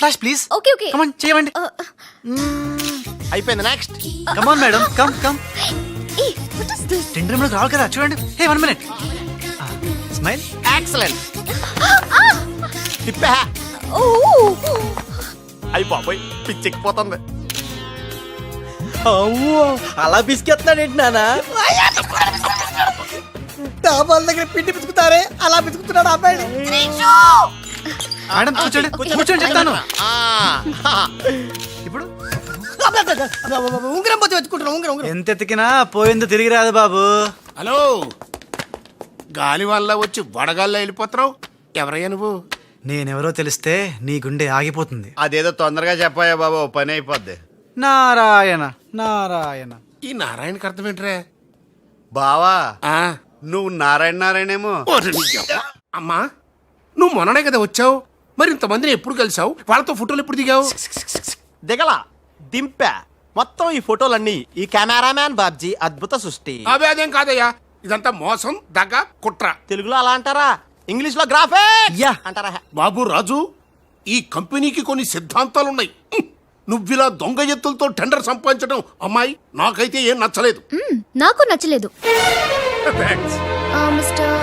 Flash please. Okay okay come on చేయండి. అయిపోయింది. Next. Come on madam, come come. A what is this? Tender room లోకి రావాలి కదా, చూడండి. హే 1 minute. స్మైల్. ఎక్సలెంట్. తిప్పా. ఓ అయ్యి బాబోయ్, పిచ్చెక్కిపోతుంది. అలా బిస్కెత్తున్నాడేంటి నానా? డాబాల దగ్గర పిండి పిసుకుతారే అలా పిసుకుతున్నాడు అబ్బాయి. మేడం కూర్చోండి, కూర్చోండి చెప్తాను. ఇప్పుడు ఉంగరం పోతే వెతుకుంటున్నా. ఉంగరం ఎంత ఎతికినా పోయింది తిరిగి రాదు బాబు. హలో, గాలి వల్ల వచ్చి వడగాల్లో వెళ్ళిపోతున్నావు. ఎవరయ్యా నువ్వు? నేనెవరో తెలిస్తే నీ గుండె ఆగిపోతుంది. అదేదో తొందరగా చెప్పాయా బాబు, పని అయిపోద్ది. నారాయణ నారాయణ. ఈ నారాయణకి అర్థం ఏంట్రా? బావా, ఆ, నువ్వు నారాయణ నారాయణేమో. ఓరి నీ యవ్వ. అమ్మా, నువ్వు మొన్ననే కదా వచ్చావు, మరి ఇంతమందిని ఎప్పుడు కలిసావు? వాళ్ళతో ఫోటోలు ఎప్పుడు దిగావు? దిగల, దింపా. మొత్తం ఈ ఫోటోలన్నీ ఈ కెమెరామ్యాన్ బాబ్జీ అద్భుత సృష్టి. అవే అదేం కాదయ్యా, ఇదంతా మోసం, దగ్గ, కుట్ర. తెలుగులో అలా అంటారా, ఇంగ్లీష్ లో గ్రాఫే అంటారా? బాబు రాజు, ఈ కంపెనీకి కొన్ని సిద్ధాంతాలున్నాయి. నువ్విలా దొంగ ఎత్తులతో టెండర్ సంపాదించడం అమ్మాయి నాకైతే ఏం నచ్చలేదు. నాకు నచ్చలేదు. Thanks.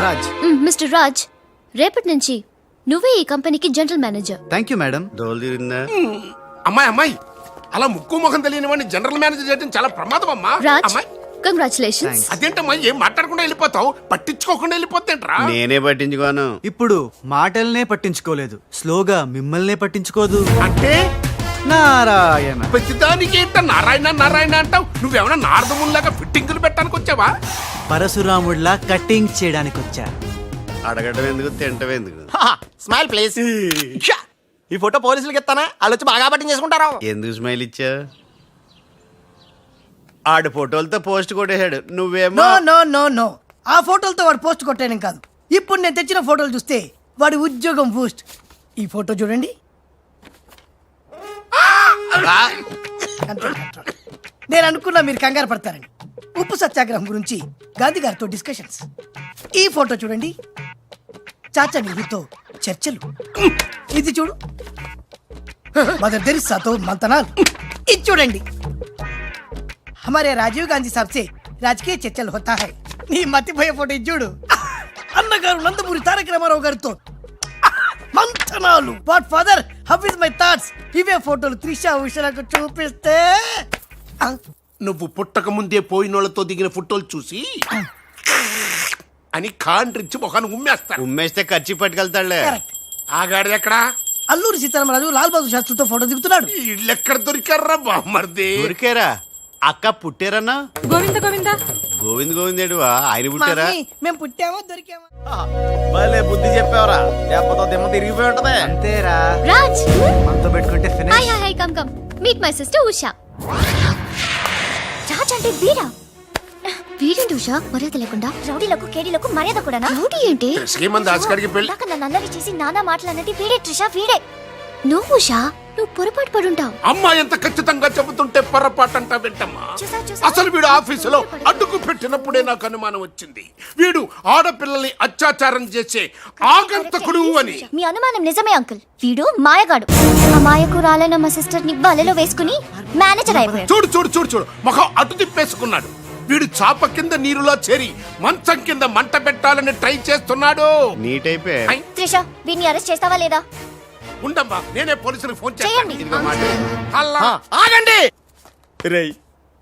రాజ్. మిస్టర్ రాజ్, రేపటి నుంచి నువ్వే ఈ కంపెనీకి general manager. Thank you madam. డోల్ తిరిందా? అమ్మాయి అలా ముక్కు ముఖం తెలియని వాడిని జనరల్ మేనేజర్ చేయడం చాలా ప్రమాదం అమ్మా. రాజ్, అమ్మాయి కంగ్రాచులేషన్స్. అదేంటమ్మా, ఏం మాట్లాడకుండా వెళ్ళిపోతావు? పట్టించుకోకుండా వెళ్ళిపోతేంట్రా? నేనే పట్టించుకోను. ఇప్పుడు మాటల్నే పట్టించుకోలేదు, స్లోగా మిమ్మల్నే పట్టించుకోదు. అంటే నారాయణ. ప్రతిదానికి ఏంట నారాయణ నారాయణ అంటావు? నువ్వేమన్నా నారదముల్లాగా ఫిట్టింగులు పెట్టడానికి వచ్చావా? పరశురాముడిలా కటింగ్ చేయడానికి వచ్చా. అడగటం ఎందుకు, తింటం ఎందుకు? Smile please. ఈ ఫోటో పోలీసులకి ఇస్తానా, వాళ్ళు వచ్చి బాగా పట్టింగ్ చేసుకుంటారు. ఎందుకు స్మైల్ ఇచ్చా? ఆడు ఫోటోలతో పోస్ట్ కొట్టేశాడు, నువ్వేమో. నో నో నో నో, ఆ ఫోటోలతో వాడు పోస్ట్ కొట్టాను కాదు. ఇప్పుడు నేను తెచ్చిన ఫోటోలు చూస్తే వాడి ఉద్యోగం బూస్ట్. ఈ ఫోటో చూడండి. నేను అనుకున్నా మీరు కంగారు పడతారని. ఉప్పు సత్యాగ్రహం గురించి గాంధీ గారితో డిస్కషన్స్. ఈ ఫోటో చూడండి, చాచా నెహ్రూతో చర్చలు. ఇది చూడు, మదర్ తెరిసాతో మంతనాలు. ఇది చూడండి, हमारे राजीव गांधी साहब से राजकीय चर्चल होता है. నీ మతిపోయే ఫోటో ఇది చూడు, అన్నగారు నందమూరి తారక రామారావు గారితో మంతనాలు. What father, how is my thoughts. ఇవే ఫోటోలు త్రిషా ఉషలకు చూపిస్తే నువ్వు పుట్టక ముందే పోయినోళ్లతో దిగిన ఫోటోలు చూసి అని కాండ్రించి మొహాన్ని ఉమ్మేస్తా. ఉమ్మేస్తే ఖర్చు పట్టుకెళ్తాడులే. ఆగాడు ఎక్కడా? అల్లూరి సీతారామరాజు లాల్ బహదూర్ శాస్త్రితో ఫోటో దిగుతున్నాడు. వీళ్ళెక్కడ దొరికారా బామ్మర్ది? దొరికారా? అక్క పుట్టారన్నా? గోవింద గోవింద గోవింద్ గోవిందేడువా, ఆయన పుట్టారా? మమ్మీ, మేము పుట్టామో దొరికామో. భలే బుద్ధి చెప్పావరా, లేకపోతే దిమ్మ తిరిగిపోయి ఉంటది. అంతేరా, రాజ్, మనతో పెట్టుకుంటే hi finish. Hi hi, come come meet my sister Usha. Raj అంటే వీడా? వీడేంటి ఉషా మర్యాద లేకుండా? రౌడీలకు కేడీలకు మర్యాద కూడానా? రౌడీ ఏంటి? శ్రీమంత్ దాస్కర్కి పెళ్లి. ఇందాక నన్ను అల్లరి చేసి నానా మాటలన్నది వీడే ట్రిషా, వీడే. నువ్వు ఉషా, నువ్వు పొరపాటు పడుంటావు. అమ్మా ఎంత ఖచ్చితంగా చెబుతుంటే పొరపాటు అంటా వింటమ్మా. చూసా. అసలు వీడు ఆఫీసులో అడ్డుకు పెట్టినప్పుడే నాకు అనుమానం వచ్చింది. వీడు ఆడపిల్లల్ని అత్యాచారం చేసే ఆగంతకుడు అని. మీ అనుమానం నిజమే అంకుల్. వీడు మాయగాడు. ఆ మాయకురాలైన మా సిస్టర్ ని బలలో వేసుకుని మేనేజర్ అయిపోయాడు. చూడు చూడు చూడు చూడు, మొహం అటు తిప్పేసుకున్నాడు. వీడు చాప కింద నీరులో చేరి మంచం కింద మంట పెట్టాలని ట్రై చేస్తున్నాడు. నీట్ అయిపోయా. ఐ, త్రిష, వీడిని అరెస్ట్ చేస్తావా లేదా? ఉండమ్మా, నేనే పోలీసులకు ఫోన్ చేస్తాను. చేయండి. ఇదిగో మాట్లాడు. హల్లా. ఆగండి రేయ్,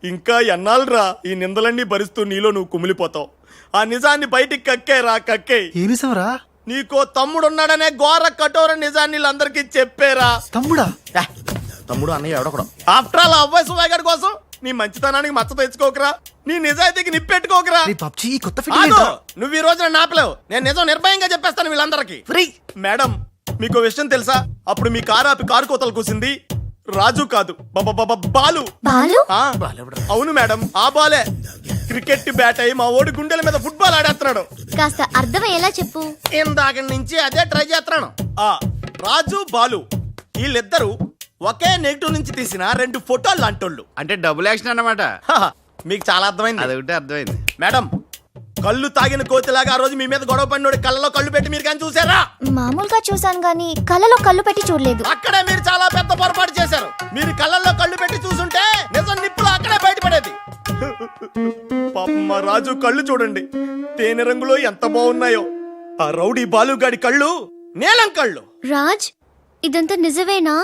ఇంకా ఎన్నాళ్ళరా ఈ నిందలన్నీ భరిస్తూ నీలో నువ్వు కుమిలిపోతావు. ఆ నిజాన్ని బయటికి కక్కేరా, కక్కే. ఏ నిజంరా? నీకో తమ్ముడున్నాడనే ఘోర కఠోర నిజాన్ని వీళ్ళందరికీ చెప్పేరా. తమ్ముడా? తమ్ముడు అన్నయ్య ఎవడొకడు. ఆఫ్టర్ ఆల్ అవ్వాయి సువాగడ్ కోసం నీ మంచితనానికి మచ్చ తెచ్చుకోకరా, నీ నిజాయితీకి నిప్పెట్టుకోకరా. ఈ పబ్జీ ఈ కొత్త ఆగు! ఫిట్టింగ్. నువ్వు ఈ రోజున నాపలేవు. నేను నిజం నిర్భయంగా చెప్పేస్తాను వీళ్ళందరికీ. ఫ్రీ. మేడం, మీకు విషయం తెలుసా? అప్పుడు మీ కారు ఆపి కారు కోతలు కూసింది రాజు కాదు, బాలు. బాలు? ఆ, అవును మేడం, ఆ బాలే క్రికెట్ బ్యాట్ అయి మా ఓడి గుండెల మీద ఫుట్బాల్ ఆడేస్తున్నాడు. కాస్త అర్థమయ్యేలా చెప్పు. ఇందాక నుంచి అదే ట్రై చేస్తున్నాను. ఆ రాజు బాలు వీళ్ళిద్దరూ ఒకే నెగిటివ్ నుంచి తీసిన 2 ఫోటోలు లాంటోళ్ళు. అంటే డబుల్ యాక్షన్ అన్నమాట. మీకు చాలా అర్థమైంది. అదొకటి అర్థమైంది. మేడం, కళ్ళు తాగిన కోతిలాగా ఆ రోజు మీ మీద గొడవ పడినోడి కళ్ళలో కళ్ళు పెట్టి మీరు కానీ చూసారా? మామూలుగా చూసాను గానీ కళ్ళలో కళ్ళు పెట్టి చూడలేదు. అక్కడే మీరు చాలా పెద్ద పొరపాటు చేశారు. మీరు కళ్ళల్లో కళ్ళు పెట్టి చూసుంటే నిజం నిప్పులు అక్కడే బయటపడేది. పాపం మా రాజు కళ్ళు చూడండి, తేనె రంగులో ఎంత బాగున్నాయో. ఆ రౌడీ బాలుగాడి కళ్ళు నీలం కళ్ళు. రాజ్ ఇదంతా నిజమేనా?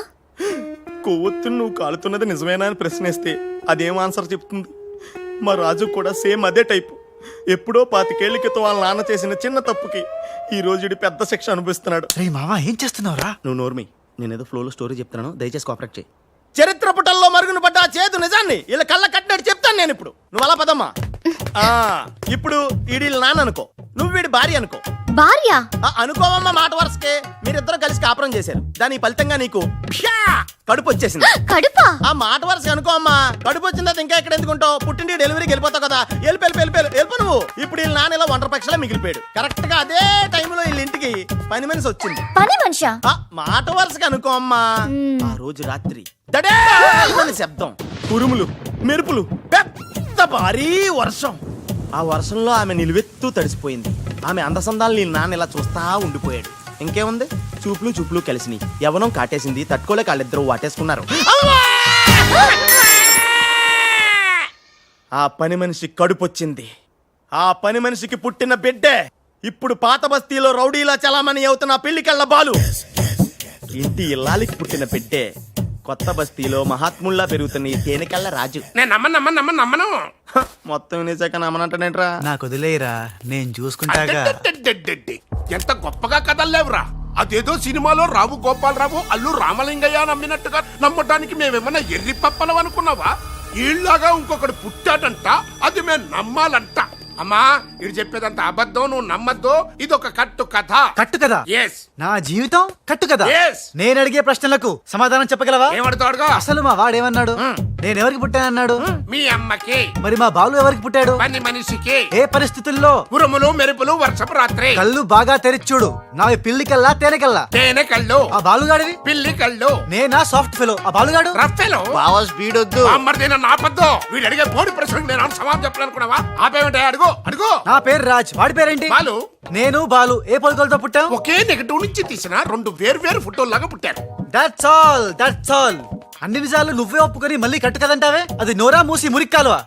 కొవ్వొత్తు నువ్వు కాలుతున్నది నిజమేనా అని ప్రశ్నిస్తే అదేం ఆన్సర్ చెప్తుంది? మా రాజు కూడా సేమ్ అదే టైపు. ఎప్పుడో 25 ఏళ్ల క్రితం వాళ్ళ నాన్న చేసిన చిన్న తప్పుకి ఈ రోజు ఈడు పెద్ద శిక్ష అనుభవిస్తున్నాడు. రే మావా ఏం చేస్తున్నావురా? నువ్వు నోర్మి, నేనేదో ఫ్లోలో స్టోరీ చెప్తున్నాను, దయచేసి కోఆపరేట్ చేయి. చరిత్ర పుటల్లో మరుగున పడ్డ ఆ చేతు నిజాన్ని ఇలా కళ్ళ కట్టినట్టు చెప్తాను నేను ఇప్పుడు. నువ్వు అలా పదమ్మా. ఇప్పుడు ఈడి నాన్న అనుకో, నువ్వు వీడి భార్య అనుకో. భార్య? అనుకోవమ్మా, మాట వరుసకే మీరిద్దరు కలిసి కాపురం చేశారు. దాని ఫలితంగా నీకు కడుపు వచ్చేసింది. కడుపా? ఆ మాట వరుసగా అనుకో అమ్మా. కడుపు వచ్చిన తర్వాత ఇంకా ఎక్కడ ఎందుకుంటావు? పుట్టింటి డెలివరీకి వెళ్ళిపోతావు కదా. వెళ్ళిపో నువ్వు. ఇప్పుడు వీళ్ళ నాన్న ఇలా 100 పక్షలా మిగిలిపోయాడు. కరెక్ట్ గా అదే టైంలో వీళ్ళ ఇంటికి పని మనిషి వచ్చింది. పని మనిషా? మాట వరుసగా అనుకో అమ్మా. ఆ రోజు రాత్రి దడే శబ్దం, ఉరుములు, మెరుపులు, పెద్ద భారీ వర్షం. ఆ వర్షంలో ఆమె నిలువెత్తు తడిసిపోయింది. ఆమె అందసందాలు నీ నాన్న ఇలా చూస్తా ఉండిపోయాడు. ఇంకేముంది, చూపులు కలిసినాయి. యవనం కాటేసింది. తట్టుకోలేక వాళ్ళిద్దరూ వాటేసుకున్నారు. ఆ పని మనిషి కడుపొచ్చింది. ఆ పని మనిషికి పుట్టిన బిడ్డే ఇప్పుడు పాత బస్తీలో రౌడీలా చలామణి అవుతున్న పెళ్లికెళ్ళ బాలు. ఇంటి ఇల్లాలికి పుట్టిన బిడ్డే కొత్త బస్తీలో మహాత్ముల్లా పెరుగుతున్న ఈ తేనెకళ్ళ రాజు. నేను నమ్మను. మొత్తం నిజాక నమ్మనంటానేట్రా? నాకు వదిలేయరా, నేను చూసుకుంటాగా. అడ్డడ్డడ్డడ్డడ్డి. ఎంత గొప్పగా కథలు లేవురా. అదేదో సినిమాలో రావు గోపాలరావు అల్లు రామలింగయ్య నమ్మినట్టుగా నమ్మటానికి మేమేమన్నా ఎర్రి పప్పలం అనుకున్నావా? ఈళ్ళగా ఇంకొకడు పుట్టాడంట, అది మేము నమ్మాలంట. అమ్మా, ఇది చెప్పేదంత అబద్ధం, నువ్వు నమ్మద్దు. ఇదొక కట్టు కథ. కట్టు కదా? ఎస్. నా జీవితం కట్టు కదా? Yes. నేను అడిగే ప్రశ్నలకు సమాధానం చెప్పగలవా? ఏమడతాడుగా? అసలు మా వాడేమన్నాడు? నేను ఎవరికి పుట్టానన్నాడు? మీ అమ్మకి. మరి మా బాలు ఎవరికి పుట్టాడు? పని మనిషికి. ఏ పరిస్థితుల్లో? ఉరుములు మెరుపులు వర్షపు రాత్రి. కళ్ళు బాగా తెరిచూడు. నావి పిల్లి కల్లా తేనె కల్లా. తేనె కళ్ళు. ఆ బాలుగాడివి? పిల్లి కళ్ళు. నేనా సాఫ్ట్ ఫెలో, ఆ బాలుగాడు రఫెలో. బావా స్పీడ్ వద్దు. అమ్మర్దైనా నాపద్దు. వీడు అడిగే బోడి ప్రశ్నకు నేను సమాధానం చెప్పాలనుకున్నావా? ఆపేమిటే? అడుగు. నా పేరు రాజ్, వాడి పేరేంటి? బాలు. నేను బాలు ఏ పొలికలతో పుట్టాం? ఒకే నెగటివ్ నుంచి తీసిన 2 వేర్వేరు ఫోటోల్లాగా పుట్టారు. That's all. అన్ని నిజాలు నువ్వే ఒప్పుకొని మళ్ళీ కట్టు కదంటావే? అది నోరా మూసి మురిక్కాలువా?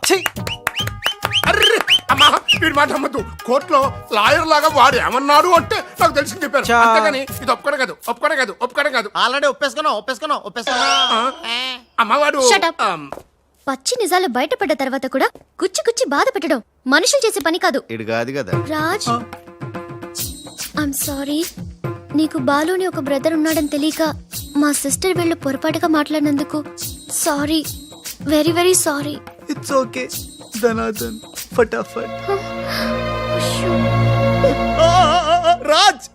అర్రే అమ్మా, వీడి మాట నమ్మద్దు. కోర్టులో లాయర్ లాగా వాడు ఏమన్నాడు అంటే నాకు తెలిసి చెప్పారు. చా. అంతేగాని ఇది ఒప్పుకోవడం కాదు. ఆల్రెడీ ఒప్పేసుకున్నావు. అమ్మవాడు Shut up. పచ్చి నిజాలు బయటపడ్డ తర్వాత కూడా గుచ్చి బాధ పెట్టడం మనుషులు చేసే పని కాదు. ఇడు కాదు కదా. Raj, I'm sorry. నీకు బాలుని ఒక బ్రదర్ ఉన్నాడని తెలియక మా సిస్టర్ వీళ్ళు పొరపాటుగా మాట్లాడినందుకు sorry, very very sorry. It's okay ధనాధన్ ఫటాఫట్. రాజ్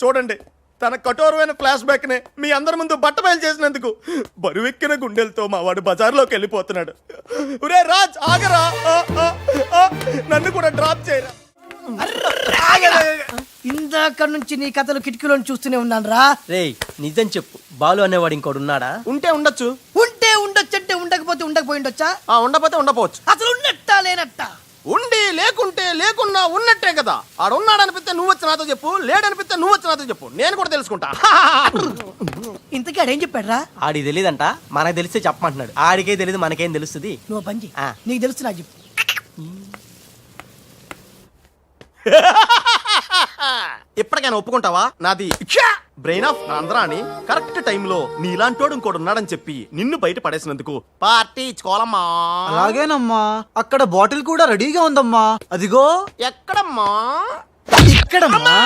చూడండి, తన కఠోరమైన ఫ్లాష్ బ్యాక్ నే మీ అందరి ముందు బట్టబయలు చేసినందుకు బరువెక్కిన గుండెలతో మా వాడు బజార్లోకి వెళ్ళిపోతున్నాడు. ఒరే రాజ్, ఆగరా, నన్ను కూడా డ్రాప్ చేయరా. ఇందాక నుంచి నీ కథలు కిటికీలోని చూస్తూనే ఉన్నాను రా. రేయ్, నిజం చెప్పు, బాలు అనేవాడు ఇంకోడు ఉన్నాడా? ఉంటే ఉండొచ్చు. ఉంటే ఉండొచ్చంటే ఉండకపోతే ఉండకపోయిండొచ్చా? ఉండపోతే ఉండపోవచ్చు. అసలు ఉన్నట్టా లేనట్టా? ఉండి లేకుంటే లేకున్నా ఉన్నట్టే కదా. ఆడున్నాడు అనిపిస్తే నువ్వు వచ్చి నాతో చెప్పు, లేడనిపిస్తే నువ్వు వచ్చి నాతో చెప్పు, నేను కూడా తెలుసుకుంటా. ఇంతకీ ఆడేం చెప్పాడు రా? ఆడికి తెలియదంట, మనకు తెలిస్తే చెప్పమంటున్నాడు. ఆడికే తెలియదు, మనకేం తెలుస్తుంది? నువ్వు పని చెయ్యి. ఆ. నీకు తెలుసు నాకు చెప్పు. ఇప్పటికైనా ఒప్పుకుంటావా? నాది బ్రెయిన్ ఆఫ్ ఆంధ్రా అని కరెక్ట్ టైంలో నీలాంటోడు ఇంకోటి ఉన్నాడని చెప్పి నిన్ను బయట పడేసినందుకు పార్టీ ఇచ్చుకోవాలమ్మా. అలాగేనమ్మా, అక్కడ బాటిల్ కూడా రెడీగా ఉందమ్మా. అదిగో ఎక్కడమ్మా? ఇక్కడమ్మా.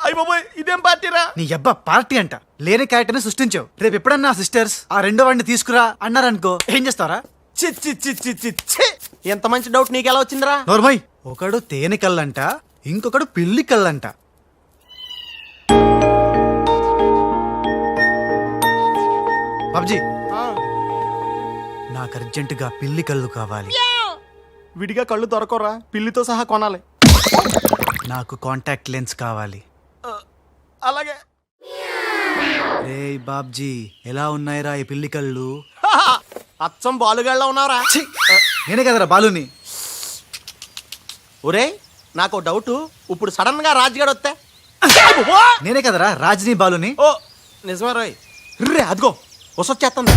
అయ్య బాబోయ్, ఇదేం పార్టీరా? నీ అబ్బా పార్టీ అంట. లేని క్యారెక్టర్ ని సృష్టించావు. రేపు ఎప్పుడన్నా సిస్టర్స్ ఆ రెండో వాడిని తీసుకురా అన్నారనుకో, ఏం చేస్తారా? చి చి చి చి చి చి. ఎంత మంచి డౌట్ నీకు ఎలా వచ్చిందిరా? నోర్మయ్, ఒకడు తేనె కళ్ళంట, ఇంకొకడు పిల్లి కళ్ళంట. బాబ్జీ, నాకు అర్జెంటుగా పిల్లి కళ్ళు కావాలి. విడిగా కళ్ళు దొరకరా, పిల్లితో సహా కొనాలి. నాకు కాంటాక్ట్ లెన్స్ కావాలి. అలాగే. రేయ్ బాబ్జీ, ఎలా ఉన్నాయిరా ఈ పిల్లి కళ్ళు? అచ్చం బాలుగాళ్ళ ఉన్నారా? ఛీ! నేనే కదరా బాలుని. ఒరే నాకు డౌట్, ఇప్పుడు సడన్ గా రాజుగాడు వస్తే నేనే కదరా రాజనీ బాలుని. ఓ నిజమే రోయ్. రే అదిగో వసొచ్చేస్తుంది.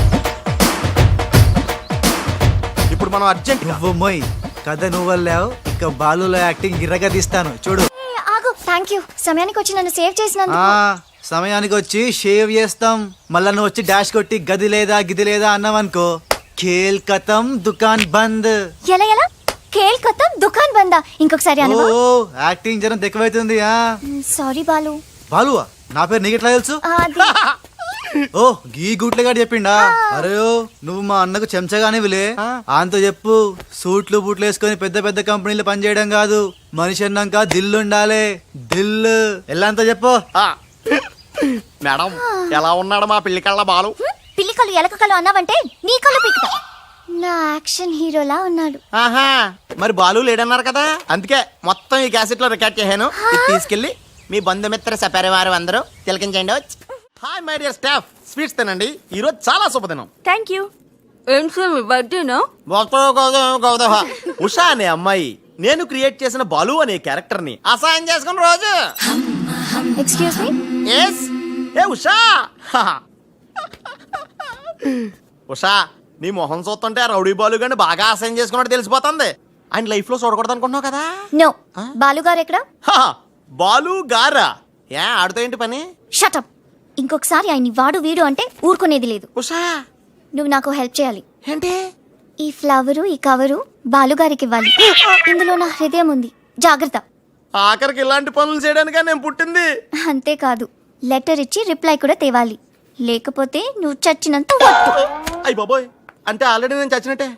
ఇప్పుడు మనం అర్జెంట్ నువ్వు మొయ్ కథ నువ్వు వెళ్ళావు, ఇక బాలులో యాక్టింగ్ గిర్రగా తీస్తాను చూడు. ఆగు, థ్యాంక్ యూ సమయానికి వచ్చి నన్ను సేవ్ చేసినందుకు. సమయానికి వచ్చి షేవ్ చేస్తాం, మళ్ళా నువ్వు వచ్చి డాష్ కొట్టి గది లేదా గిది లేదా అన్నావనుకో ఖేల్ కతం దుకాన్ బంద్. ఎలా ఎలా కేల్ కథం దుకాన్ బందా? ఇంకొకసారి ఓ అనవా? యాక్టింగ్ జనం ఎక్కువైతుంది. సారీ బాలు. బాలువా? నా పేరు నీకు ఎట్లా తెలుసు? అది ఓ గీ గుట్లగాడు చెప్పిండా? అరే నువ్వు మా అన్నకు చెంచగానే విలే అంతో చెప్పు. సూట్లు బూట్లు వేసుకొని పెద్ద పెద్ద కంపెనీలు పనిచేయడం కాదు, మనిషి అన్నాక దిల్లు ఉండాలి. దిల్లు ఎలా అంతా చెప్పు. మేడం ఎలా ఉన్నాడు మా పిల్లి కళ్ళ బాలు? పిల్లి కళ్ళు ఎలక కళ్ళు అన్నావంటే నీ కళ్ళు పీకుతా. నా యాక్షన్ హీరోలా ఉన్నాడు. ఆహా మరి బాలు లేడన్నారు కదా, అందుకే మొత్తం ఈ క్యాసెట్ లో రికార్డ్ చేశాను. ఇది తీసుకెళ్లి మీ బంధుమిత్ర సపరివారు అందరూ తిలకించండి. Hi my dear staff, sweets తినండి, ఈ రోజు చాలా శుభదినం. Thank you. ఏం సార్ మీ బర్త్డేనా? ఉషా అనే అమ్మాయి నేను క్రియేట్ చేసిన బాలు అనే క్యారెక్టర్ ని అసహాయం చేసుకున్న రోజు. Excuse me. ఎస్ ఏ ఉషా. ఉషా నీ మొహం చూస్తుంటే ఆ రౌడీ బాలు గాని బాగా అసహాయం చేసుకున్నట్టు తెలిసిపోతుంది. ఆయన లైఫ్ లో చూడకూడదు అనుకుంటున్నావు కదా. నో. బాలు గారు ఎక్కడ? హా, బాలు గారా? ఏ ఆడుతో ఏంటి పని? షటప్. ఇంకొకసారి ఆయన్ని వాడు వీడు అంటే ఊరుకునేది లేదు. ఉషా నువ్వు నాకు హెల్ప్ చేయాలి. ఏంటి? ఈ ఫ్లవరు ఈ కవరు బాలుగారికి ఇవ్వాలి. ఇందులో నా హృదయం ఉంది, జాగ్రత్త. ఆఖరికి ఇలాంటి పనులు చేయడానికే నేను పుట్టింది. అంతేకాదు లెటర్ ఇచ్చి రిప్లై కూడా తేవాలి, లేకపోతే నువ్వు చచ్చినంత వట్టు. అయ్యి బాబోయ్, అంటే ఆల్రెడీ నేను చచ్చినట్టే.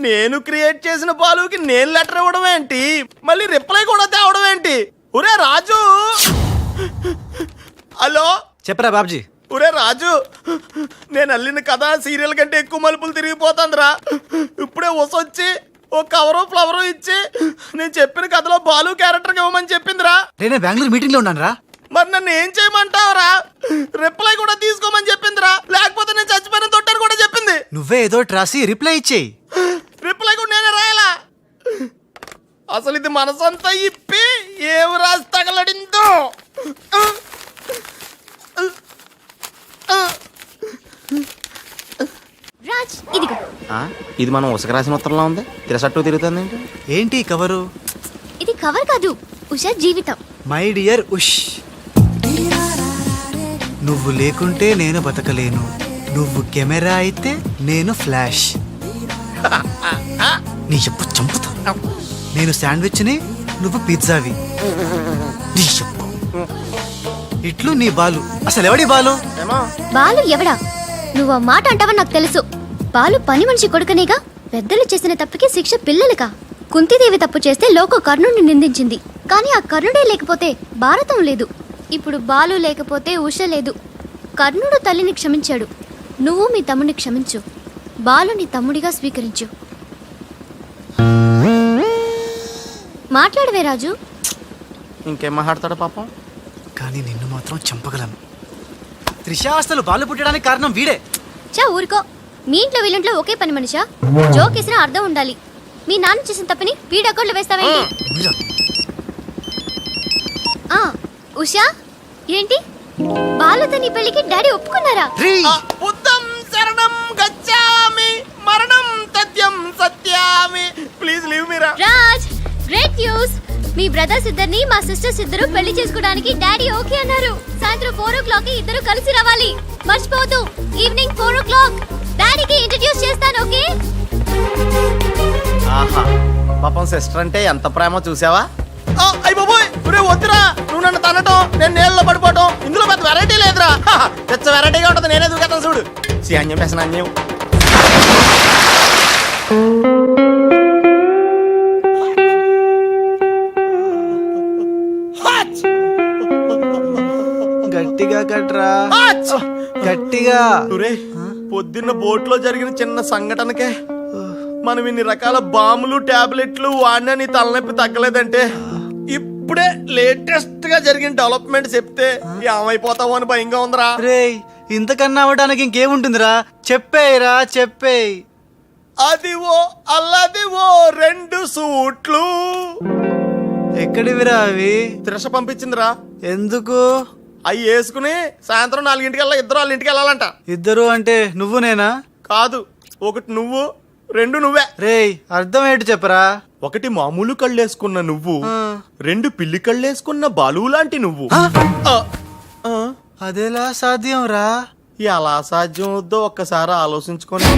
నేను క్రియేట్ చేసిన బాలుకి నేను లెటర్ ఇవ్వడం ఏంటి, మళ్ళీ రిప్లై కూడా తేవడం ఏంటి? ఒరే రాజు. హలో చెప్పరా బాబ్జీ. ఒరే రాజు, నేను అల్లిన కథ సీరియల్ కంటే ఎక్కువ మలుపులు తిరిగిపోతుందిరా. ఇప్పుడే వసొచ్చి ఓ కవరు ఫ్లవరు ఇచ్చి నేను చెప్పిన కథలో బాలు క్యారెక్టర్ ఇవ్వమని చెప్పిందిరా. నేనే బెంగళూరు మీటింగ్ లో ఉన్నాను రా. మరి నన్ను ఏం చేయమంటావురా? రిప్లై కూడా తీసుకోమని చెప్పిందిరా, లేకపోతే నేను చచ్చిపోయిన తొట్టని కూడా చెప్పింది. నువ్వే ఏదో రాసి రిప్లై ఇచ్చేయి. రిప్లై కూడా నేనే రాయాలా? అసలు ఇది మనసంతా ఇప్పి ఏం రాసి తగలడిందో. రాజ్ ఇదిగో. ఇది మనం ఉసక రాసిన ఉత్తరంలో ఉంది, తిరసట్టు తిరుగుతుంది. ఏంటి కవరు? ఇది కవర్ కాదు, ఉషా జీవితం. మై డియర్ ఉష్, నువ్వు లేకుంటే నేను బతకలేను. నువ్వు కెమెరా అయితే నేను ఫ్లాష్. నీ చెప్పు చంపుతా. నేను శాండ్విచ్ని, నువ్వు పిజ్జావి. నీ చెప్పు ఇట్లు నీ బాలు. అసలు ఎవడి బాలు? బాలు ఎవడా? నువ్వు ఆ మాట అంటావని నాకు తెలుసు. బాలు పని మనిషి కొడుకనేగా. పెద్దలు చేసిన తప్పుకి శిక్ష పిల్లలకా? కుంతీదేవి తప్పు చేస్తే లోక కర్ణుడిని నిందించింది, కానీ ఆ కర్ణుడే లేకపోతే భారతం లేదు. ఇప్పుడు బాలు లేకపోతే ఉష లేదు. కర్ణుడు తల్లిని క్షమించాడు, నువ్వు మీ తమ్ముడిని క్షమించు. బాలుని తమ్ముడిగా స్వీకరించు. మాట్లాడవే రాజు. ఇంకేం మాట్లాడతాడు పాపం. కానీ నిన్ను మాత్రం చంపగలను. త్రిష అసలు బాలు పుట్టడానికి కారణం వీడే. చా ఊరుకో. మీ ఇంట్లో వీళ్ళింట్లో ఒకే పని మనిషా? జోక్ వేసిన అర్థం ఉండాలి. మీ నాన్న చేసిన తప్పని వీడి అకౌంట్లో వేస్తావేంటి? ఉషా ఏంటి? బాలుతో నీ పెళ్లికి డాడీ ఒప్పుకున్నారా? బుద్ధం శరణం గచ్చామి, మరణం తథ్యం సత్యామి. ప్లీజ్ లీవ్ మీ రా. Raj, great news. మీ బ్రదర్స్ ఇద్దరిని మా సిస్టర్స్ ఇద్దరు పెళ్లి చేసుకోవడానికి డాడీ ఓకే అన్నారు. సాయంత్రం 4 o'clock ఇద్దరు కలిసి రావాలి. మర్చిపోవద్దు, ఈవినింగ్ 4 o'clock. డాడీకి ఇంట్రడ్యూస్ చేస్తాను, ఓకే? ఆహా, పాపం సిస్టర్ అంటే ఎంత ప్రేమో చూసావా? అయ్య బాబోయ్, వద్దురా. నువ్వు నన్ను తనటం, నేను నీళ్ళలో పడిపోవటం, ఇందులో పెద్ద వెరైటీ లేదురా. పెద్ద వెరైటీగా ఉంటుంది, నేనే దూకేస్తాను చూడు. అన్యం పేసిన అన్యం. గట్టిగా కట్రా, గట్టిగా. పొద్దున్న బోట్ లో జరిగిన చిన్న సంఘటనకే మనం ఇన్ని రకాల బాంబులు టాబ్లెట్లు వాడినా నీ తలనొప్పి తగ్గలేదంటే, ఇప్పుడే లేటెస్ట్ గా జరిగిన డెవలప్మెంట్ చెప్తే ఏమైపోతావు అని భయంగా ఉందిరా. రేయ్, ఇంతకన్నా అవ్వడానికి ఇంకేముంటుందిరా? చెప్పేయరా, చెప్పేయ్. అదివో అల్లదివో 2 సూట్లు. ఎక్కడివిరా అవి? త్రిష పంపించిందిరా. ఎందుకు? అవి వేసుకుని సాయంత్రం 4 ఇద్దరు వాళ్ళ ఇంటికి వెళ్ళాలంట. ఇద్దరు అంటే నువ్వు నేనా? కాదు, 1 నువ్వు 2 నువ్వే. రేయ్ అర్థం ఏంటి చెప్పరా? 1 మామూలు కళ్ళేసుకున్న నువ్వు, 2 పిల్లి కళ్ళేసుకున్న బాలు లాంటి నువ్వు. అదెలా సాధ్యం రా? ఎలా సాధ్యం వద్దో ఒక్కసారి ఆలోచించుకొని.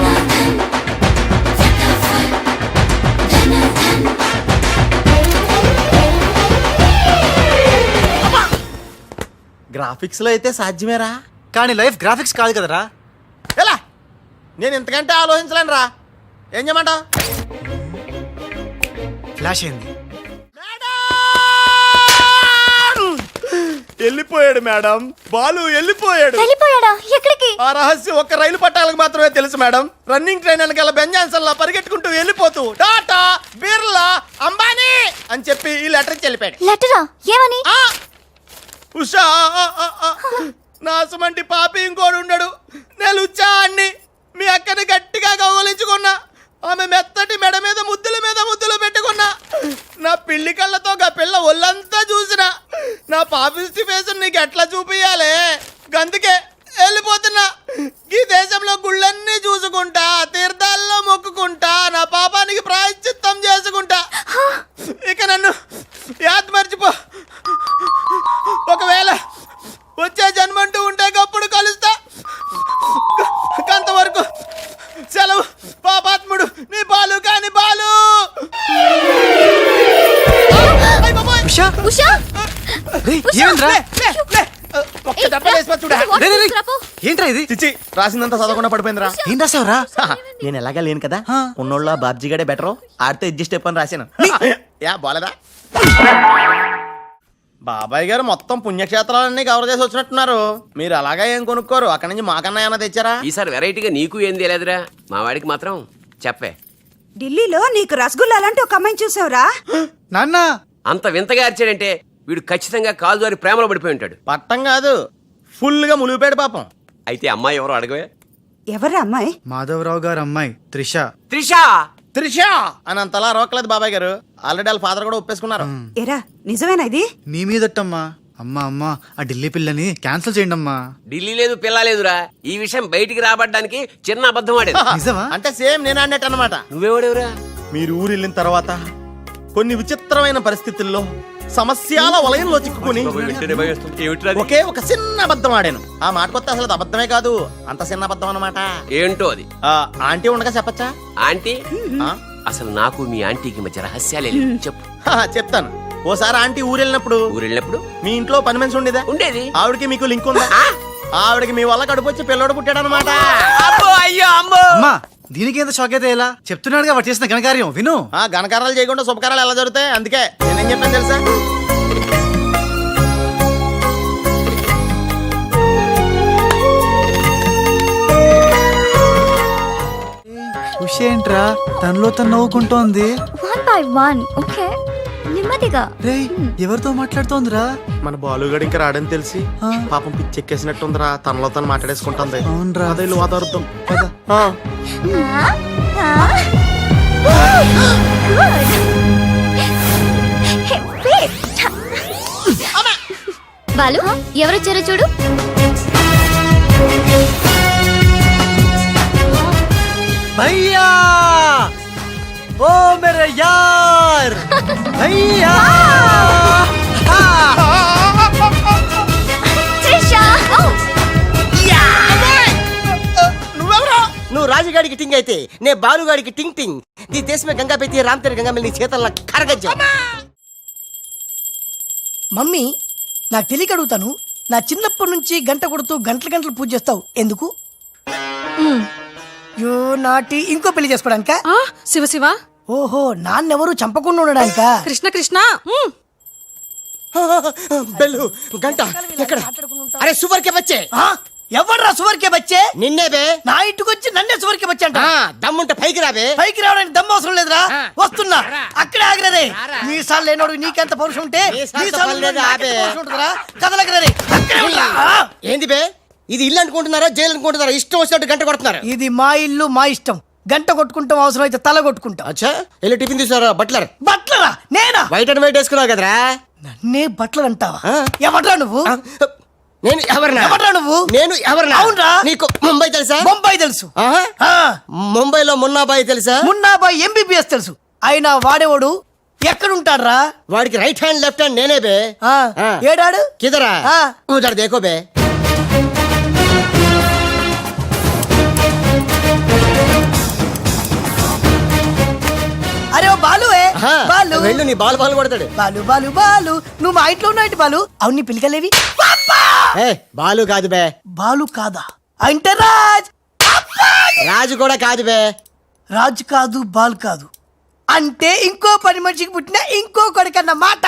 గ్రాఫిక్స్ లో అయితే సాధ్యమేరా, కానీ లైఫ్ గ్రాఫిక్స్ కాదు కదరా. ఎలా? నేను ఇంతకంటే ఆలోచించలేను రా. ఏం చేయమంటావు? ఫ్లాష్ అయింది. వెళ్ళిపోయాడు మేడం, బాలు వెళ్ళిపోయాడు. వెళ్ళిపోయాడా? ఎక్కడికి? ఆ రహస్యం ఒక్క రైలు పట్టాలకు మాత్రమే తెలుసు మేడం. రన్నింగ్ ట్రైన్ వెనకాల బెంజాన్సన్ లా పరిగెట్టుకుంటూ వెళ్ళిపోతూ టాటా, బిర్లా, అంబానీ అని చెప్పి ఈ లెటర్ ఇచ్చి వెళ్ళిపోయాడు. లెటరా? ఏమని? ఉషా, నాసుమంటి పాపి ఇంకోడు ఉండడు. నేను ఉచ్చా అన్ని మీ అక్కని గట్టిగా కౌగలించుకున్నా. ఆమె మెత్తటి మెడ మీద ముద్దులు పెట్టుకున్నా. నా పిల్లి కళ్ళతో గా పిల్ల ఒళ్ళంతా చూసినా. నా పాపిస్టి ఫేస్ నీకు ఎట్లా చూపియాలే? గందుకే వెళ్ళిపోతున్నా. ఈ దేశంలో గుళ్ళన్నీ చూసుకుంటా, తీర్థాల్లో మొక్కుకుంటా, నా పాపానికి ప్రాయశ్చిత్తం చేసుకుంటా. ఇక నన్ను యాద్ మర్చిపో. ఒకవేళ వచ్చే జన్మంటూ ఉంటే అప్పుడు కలుస్తా. అంతవరకు సెలవు. పాపాత్ముడు నీ బాలు కాని బాలు. ఉషా! ఉషా రేయ్, ఏమైందిరా? ఒక్క దెబ్బ వేసిపో చూడా. రేయ్, రేయ్, రేయ్. ఏంట్రా ఇది? చిచి, రాసిందంతా చదవకుండా పడిపోయిందిరా. ఏం రాసావురా? నేను ఎలాగా లేను కదా, ఉన్నోళ్ళ బాబ్జీ గడే బెటర్, ఆడితే అడ్జస్ట్ అయిపోయి రాశాను. యా బాలేదా? బాబాయ్ గారు మొత్తం పుణ్యక్షేత్రాలన్నీ కవర్ చేసి వచ్చినట్టున్నారు. మీరు అలాగా ఏం కొనుక్కోరు, అక్కడి నుంచి మాకన్నా ఏమైనా తెచ్చారా? ఈసారి వెరైటీగా నీకు ఏం తెలియదురా, మా వాడికి మాత్రం చెప్పే. ఢిల్లీలో నీకు రసగుల్లా లాంటి ఒక అమ్మాయిని చూసావురా? నాన్న అంత వింతగా అరిచాడంటే వీడు ఖచ్చితంగా కాలు జారి ప్రేమలో పడిపోయి ఉంటాడు. పట్టం కాదు, ఫుల్ గా ములిగిపోయాడు పాపం. అయితే అమ్మాయి ఎవరో అడగవే. ఎవరా అమ్మాయి? మాధవరావు గారు అమ్మాయి త్రిష. త్రిషా! త్రిష అని అంతలా రోకలేదు బాబాయ్ గారు. ఆల్రెడీ వాళ్ళ ఫాదర్ కూడా ఒప్పేసుకున్నారు. ఎరా నిజమేనా ఇది? నీ మీదట్టమ్మా. అమ్మా ఆ ఢిల్లీ పిల్లని క్యాన్సిల్ చేయండి అమ్మా. ఢిల్లీ లేదు పిల్ల లేదురా, ఈ విషయం బయటికి రాబడ్డానికి చిన్న అబద్ధం ఆడేది. నిజమా? అంటే సేమ్ నేను అన్నట్టు అనమాట. నువ్వేవాడేవురా? మీరు ఊరు వెళ్ళిన తర్వాత కొన్ని విచిత్రమైన పరిస్థితుల్లో సమస్యల వలయంలో చిక్కుకుని ఒకే ఒక చిన్న అబద్ధం ఆడాను. ఆ మాట కొత్త అసలు అది అబద్ధమే కాదు, అంత చిన్న అబద్ధం అన్నమాట. ఏంటో అది? ఆంటీ ఉండగా చెప్పచ్చా? ఆంటీ? అసలు నాకు మీ ఆంటీకి మధ్య రహస్యాలే చెప్పు. చెప్తాను. ఓసారి ఆంటీ ఊరు వెళ్ళినప్పుడు మీ ఇంట్లో పని మనిషి ఉండేదా? ఉండేది. ఆవిడకి మీకు లింక్ ఉందా? ఆవిడకి మీ వల్ల కడుపు వచ్చి పిల్లోడు పుట్టాడు అనమాట. అమ్మా దీనికి ఎంత షాక్ అయితే ఎలా? చెప్తున్నాడుగా వాడు చేసిన ఘనకార్యం విను. ఘనకారాలు చేయకుండా శుభకారాలు ఎలా జరుగుతాయి? అందుకే నేనేం చెప్పాను తెలుసా? ఏంట్రా తనలో తను నవ్వుకుంటోంది. 1 by 1. ఓకే, నెమ్మదిగా. రేయ్ ఎవరితో మాట్లాడుతోందిరా? మన బాలుగాడు ఇంకా రాడని తెలిసి పాపం పిచ్చెక్కేసినట్టుందిరా. తనలో తను మాట్లాడేసుకుంటుంది. అవునరా. అదే వాదార్థం. బాలు ఎవరొచ్చారో చూడు. భయ్యా ఓ మేరే యార్ భయ్యా. నువ్వు రాజుగాడికి టింగ్ అయితే నే బాలుగాడికి టింగ్ టింగ్. నీ దేశమే గంగా పెట్టి రామ్ తెర గంగా నీ చేతల్లో కరగజ్జా. మమ్మీ నాకు తెలియక అడుగుతాను, నా చిన్నప్పటి నుంచి గంట కొడుతూ గంటలు పూజ చేస్తావు ఎందుకు? యో నాటి ఇంకో పెళ్లి చేసుకోవడానికా? శివ శివ. ఓహో, నాన్నెవరు చంపకుండా ఉండడానికా? కృష్ణ కృష్ణ. బెల్లు గంట ఎక్కడ? అరే సువర్కే బచ్చే. ఎవడ్రా సువర్కే బచ్చే? నిన్నే బే. నా ఇంటికి వచ్చి నన్నే సువర్కే బచ్చే అంట. దమ్ముంటే పైకి రాబే. పైకి రావడానికి దమ్ము అవసరం లేదురా, వస్తున్నా. అక్కడే ఆగిరే. నీ సార్లు లేనోడు నీకెంత పౌరుషం ఉంటే కదలగరే. ఏంది బే, ఇది ఇల్లు అనుకుంటున్నారా జైలు అనుకుంటున్నారా? ఇష్టం వచ్చినట్టు గంట కొడుతున్నారు. ఇది మా ఇల్లు మా ఇష్టం. గంట కొట్టుకుంటాం, అవసరం అయితే తల కొట్టుకుంటాం. అచ్చా వెళ్ళి టిఫిన్ తీసుకురా బట్లర్. బట్లరా? నేనా? వైట్ అండ్ వైట్ వేసుకున్నావు కదరా. నన్నే బట్లర్ అంటావా? ఆ. ఎవడ్రా నువ్వు? నేను ఎవరినా? ఎవడ్రా నువ్వు? నేను ఎవరినా? అవునరా. నీకు ముంబై తెలుసా? బొంబాయి తెలుసు. ఆహా. ఆ, ముంబైలో మున్నాబాయి తెలుసా? మున్నాబాయ్ ఎంబీబీఎస్ తెలుసు. అయినా వాడేవాడు ఎక్కడుంటాడ్రా? వాడికి రైట్ హ్యాండ్ లెఫ్ట్ హ్యాండ్ నేనే బే. ఆ, ఆ. ఏడాడు? కిదరా ఆ. ఉదర్ దేఖో బే. అరే ఓ బాలు ఆహా. బాలు వెళ్ళు నీ బాల్ బాల్ కొడతాడు. బాలు బాలు బాలు నువ్వు మా ఇంట్లో ఉన్నాయంటి బాలు. అవును నీ పిలికలేవి? ఏ బాలు కాదు బే. బాలు కాదా? అంటే రాజ్. రాజు కూడా కాదు బే. రాజ్ కాదు, బాల్ కాదు, అంటే ఇంకో పని మనిషికి పుట్టిన ఇంకో కొడుకన్న మాట.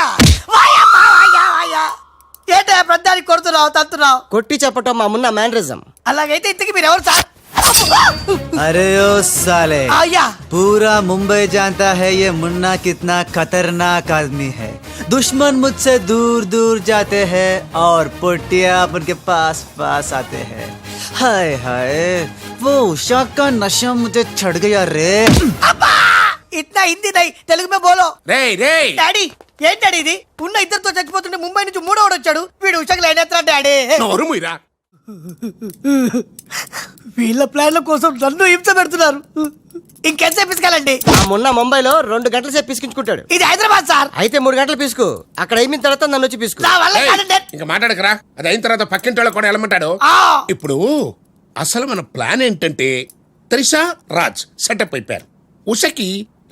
ఏటా ప్రధానికి కొడుతున్నావు, తత్తున్నావు? కొట్టి చెప్పటం మా మున్న మేనరిజం. అలాగైతే ఇంతకి మీరు ఎవరు సార్? अरे ओ साले, आया पूरा मुंबई जानता है ये मुन्ना कितना खतरनाक आदमी है. दुश्मन मुझसे दूर दूर जाते हैं और पुटिया उनके पास पास आते हैं. हाय हाय, वो उषा का नशा मुझे चढ़ गया रे. ఇట్లా హిందీ నై, తెలుగు మే బోలో. రేయ్ రేయ్ డాడీ ఏంటి డాడీ ఇది? ఉన్న ఇద్దరితో చచ్చిపోతుంటే ముంబై నుంచి మూడోడు వచ్చాడు. వీడు ఉషకు లైన్ ఎత్తా డాడీ. నోరు ముయ్యరా. వీళ్ళ ప్లాన్ల కోసం నన్ను హింస పెడుతున్నారు. ఇంకెంతసేపు పిసుకాలండి? ఆ మున్న ముంబైలో 2 గంటల సేపు పిసికించుకుంటాడు. ఇది హైదరాబాద్ సార్. అయితే 3 గంటలు పిసుకు. అక్కడ అయిన తర్వాత నన్ను వచ్చి పిసుకు. నా వల్ల ఏయ్, కాదండి. ఇంకా మాట్లాడకరా. అది అయిన తర్వాత పక్కింటి వాళ్ళు కూడా వెళ్ళమంటాడు. ఆ, ఇప్పుడు అసలు మన ప్లాన్ ఏంటంటే త్రిషా రాజ్ సెటప్ అయిపోయారు. ఉషకి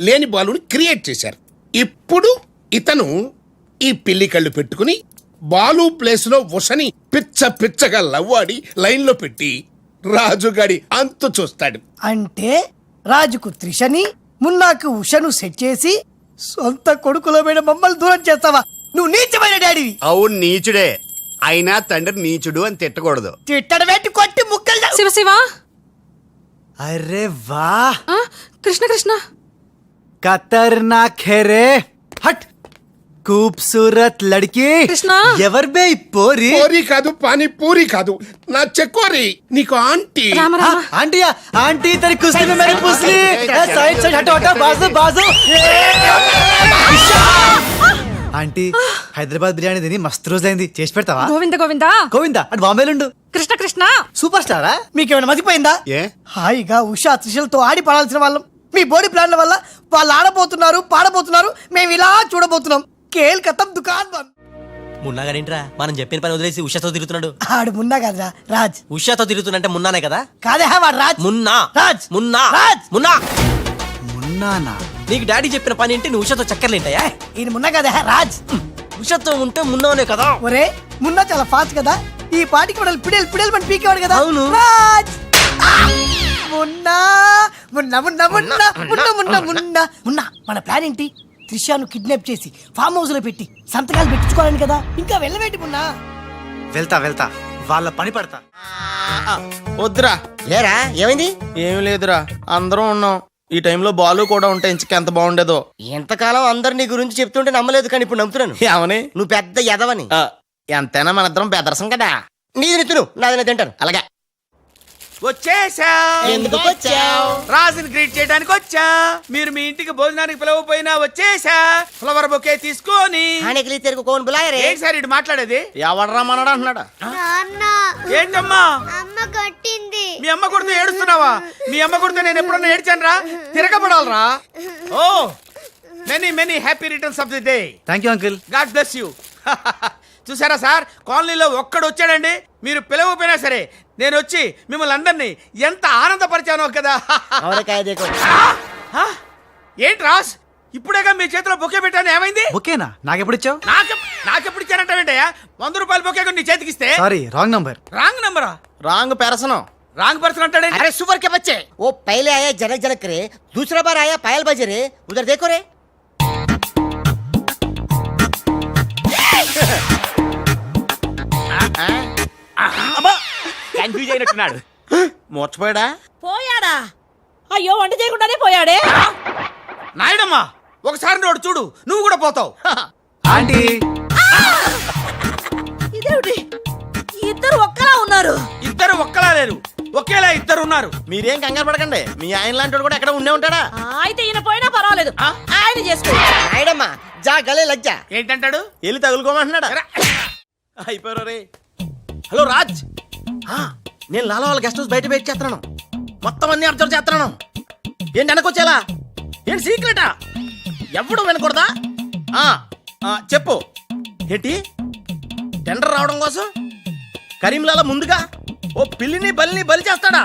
లేని బాలుని క్రియేట్ చేశారు. ఇప్పుడు ఇతను ఈ పిల్లి కళ్ళు పెట్టుకుని బాలు ప్లేస్ లో ఉషని పిచ్చ పిచ్చగా లవ్వాడి లైన్ లో పెట్టి రాజుగాడి అంతు చూస్తాడు. అంటే రాజుకు త్రిషని, మున్నాకు ఉషను సెట్ చేసి సొంత కొడుకుల మీద మమ్మల్ని దూరం చేస్తావా? నువ్వు నీచమైన డాడీవి. అవును నీచుడే, అయినా తండ్రి నీచుడు అని తిట్టకూడదు. తిట్టడం పెట్టి కొట్టి ముక్కలు చేస్తావు. శివ శివ. अरे वाह, కృష్ణ కృష్ణ. खतरनाक है रे. हट, खूबसूरत लड़की. कृष्णा. ఎవర్ బే ఈ పోరి? పూరి కాదు, పానీ పూరి కాదు, నా చెక్కోరి. నీకు ఆంటీ. రామ हाँ, రామ. आंटिया आंटी तेरी कुश्ती में मैंने पूछ ली. साइड साइड हटो हटो, बाजू बाजू. ఆంటీ హైదరాబాద్ బిర్యానీ తిని మస్తు రోజులైంది, చేసి పెడతావా? గోవింద గోవింద. గోవిందా అటు బాంబేలుండు. కృష్ణ కృష్ణ. సూపర్ స్టారా? మీకేమైనా మతిపోయిందా? ఏ హాయిగా ఉషా త్రిషలతో ఆడి పడాల్సిన వాళ్ళం మీ బోడీ ప్లాన్ల వల్ల వాళ్ళు ఆడబోతున్నారు, పాడబోతున్నారు. మేము ఇలా చూడబోతున్నాం. కేల్ కథం దుకాన్ బంద్. మున్నాగానేంట్రా మనం చెప్పిన పని వదిలేసి ఉషాతో తిరుగుతున్నాడు? ఆడు మున్నా కాదురా, రాజ్. ఉషాతో తిరుగుతున్నంటే మున్నానే కదా? కాదే వాడు రాజ్. మున్నా. రాజ్. మున్నా. రాజ్. మున్నా. మున్నానా? నీకు డాడీ చెప్పిన పని ఏంటి? నువ్వు ఉషాతో చక్కర్లేంటాయా? ఈయన మున్నా కాదే రాజ్. ఉషాతో ఉంటే మున్నానే కదా? ఒరే మున్నా చాలా ఫాస్ట్ కదా, ఈ పాటికి మనల్ని పిడేలు పిడేలు మన పీకేవాడు కదా. అవును. రాజ్. ఆ! మున్నా మున్నా మున్నా మున్నా మున్నా మున్నా మున్నా మున్నా. మన ప్లాన్ ఏంటి? త్రిషాను కిడ్నాప్ చేసి ఫామ్ హౌస్ లో పెట్టి సంతకాలు పెట్టించుకోవాలని కదా. ఇంకా వెళ్ళవేంటి మున్నా? వెళ్తా వెళ్తా, వాళ్ళ పని పడతా. వద్దురా. ఏరా ఏమైంది? ఏం లేదురా, అందరం ఉన్నాం. ఈ టైంలో బాలు కూడా ఉంటే ఇంకెంత బాగుండేదో. ఎంతకాలం అందరు నీ గురించి చెప్తుంటే నమ్మలేదు, కానీ ఇప్పుడు నమ్ముతున్నాను. ఏమని? నువ్వు పెద్ద ఎదవని. ఎంతైనా మన ఇద్దరం బెదరసం కదా. నీది నిత్తును నాది తింటాను. అలాగే. వచ్చేసా. ఎందుకు వచ్చావు? రాజుని గ్రీట్ చేయడానికి వచ్చా. మీరు మీ ఇంటికి భోజనానికి పిలవపోయినా వచ్చేసా. ఫ్లవర్ బొకే తీసుకొని. హానికలి తెరుకు కోన్ బులాయరే. ఏంటి సార్ ఇటు మాట్లాడేది? ఎవడరా మనడా అంటున్నాడా? ఏంటమ్మా? అమ్మ కొట్టింది. మీ అమ్మ కొడితే ఏడుస్తున్నావా? మీ అమ్మ కొడితే నేను ఎప్పుడన్నా ఏడ్చాను రా? తిరగబడాలరా? Oh many many happy returns of the day. Thank you uncle. God bless you. చూసారా సార్, కాలనీలో ఒక్కడు వచ్చాడండి, మీరు పిలవపోయినా సరే నేను వచ్చి మిమ్మల్ని అందరినీ ఎంత ఆనందపరిచానో కదా. అవరకాయ దేకో. ఏంటి రాస్, ఇప్పుడేగా మీ చేతిలో బొకే పెట్టాను, ఏమైంది? ఓకేనా? నాకెప్పుడు ఇచ్చావు? నాకెప్పుడు ఇచ్చానంటావేంటయ్యా? 100 రూపాయల బొకే నీ చేతికిస్తే. Sorry, wrong number. రాంగ్ నంబరా? రాంగ్ పెరసనం. రాంగ్ పర్సన్ అంటాడండి. अरे सुपर के बच्चे, वो पहले आया जनक जनक रे, दूसरा बार आया पायल बजे रे. उधर देखो रे. కన్ఫ్యూజ్ అయినట్టున్నాడు. మోర్చిపోయాడా? పోయాడా? అయ్యో వంట చేయకుండానే పోయాడే. నాయుడమ్మా, ఒకసారి నోడు చూడు, నువ్వు కూడా పోతావు. ఆంటీ ఇదేమిటి, ఇద్దరు ఒక్కలా ఉన్నారు. ఇద్దరు ఒక్కలా లేరు, ఒకేలా ఇద్దరు ఉన్నారు. మీరేం కంగారు పడకండి, మీ ఆయన లాంటి వాడు కూడా ఎక్కడ ఉండే ఉంటాడా. అయితే ఈయన పోయినా పర్వాలేదు ఆయన చేసుకో. నాయడమ్మా జా గలే లజ్జ. ఏంటంటాడు? వెళ్ళి తగులుకోమంటున్నాడా? అయిపోయారు రే. హలో రాజ్, నేను లాలా వాళ్ళ గెస్ట్ హౌస్ బయట వెయిట్ చేస్తున్నాను. మొత్తం అన్ని అబ్జర్వ్ చేస్తున్నాను. ఏంటి వెనకొచ్చేలా? ఏంటి సీక్రెటా? ఎవడు వినకూడదా? చెప్పు. ఏంటి టెండర్ రావడం కోసం కరీంలాలా ముందుగా ఓ పిల్లిని బలిని బలి చేస్తాడా?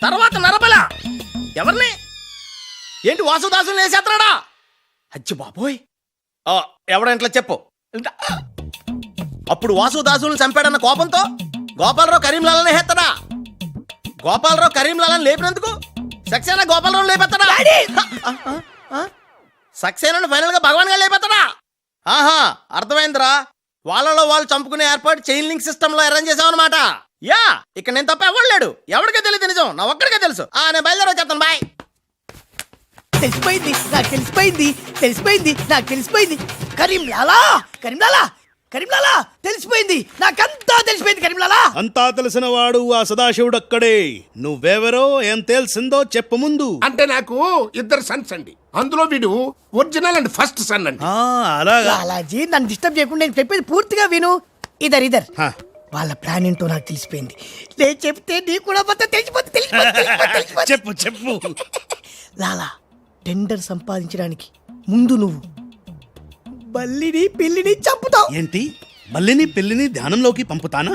తర్వాత నరబల ఎవరిని? ఏంటి వాసుదాసుని వేసేస్తాడా? అచ్చి బాబోయ్, ఎవడంట్లా చెప్పు. అప్పుడు వాసుదాసులను చంపాడన్న కోపంతో గోపాలరావు కరీంలాలని హేస్తాడా? గోపాలరావు కరీంలాలని లేపినందుకు సక్సేనా గోపాలరావు లేపెత్తాడా? సక్సేనాను ఫైనల్ గా భగవాన్ గా లేపెత్తాడా? ఆహా, అర్థమైందిరా. వాళ్ళలో వాళ్ళు చంపుకునే ఏర్పాటు చైన్ లింక్ సిస్టమ్ లో అరేంజ్ చేసామన్నమాట. యా, ఇక్కడ నేను తప్ప ఎవరు లేడు. ఎవరికే తెలియదు నిజం, నా ఒక్కడికే తెలుసు. నేను బయలుదేరి వచ్చేస్తాను. బాయ్. తెలిసిపోయింది నాకు, తెలిసిపోయింది తెలిసిపోయింది నాకు, తెలిసిపోయింది. కరీంలాలా కరీంలాలా కరీంలాలా తెలిసిపోయింది నాకంతా తెలిసిపోయింది. కరీంలాలా అంతా తెలిసిన వాడు ఆ సదాశివుడు అక్కడే. నువ్వెవరో ఏం తెలిసిందో చెప్పు ముందు. అంటే నాకు ఇద్దరు సన్స్ అండి. అందులో వీడు ఒరిజినల్ అండ్ ఫస్ట్ సన్ అండి. అలాగా లాలాజీ, నన్ను డిస్టర్బ్ చేయకుండా నేను చెప్పేది పూర్తిగా విను. ఇదర్ వాళ్ళ ప్లాన్ ఏంటో నాకు తెలిసిపోయింది. నేను చెప్తే నీకు కూడా మొత్తం తెలిసిపోతుంది. చెప్పు చెప్పు. లాలా, టెండర్ సంపాదించడానికి ముందు నువ్వు బల్లిని పిల్లిని చంపుతావు. ఏంటి, మల్లిని పిల్లిని ధ్యానంలోకి పంపుతానా?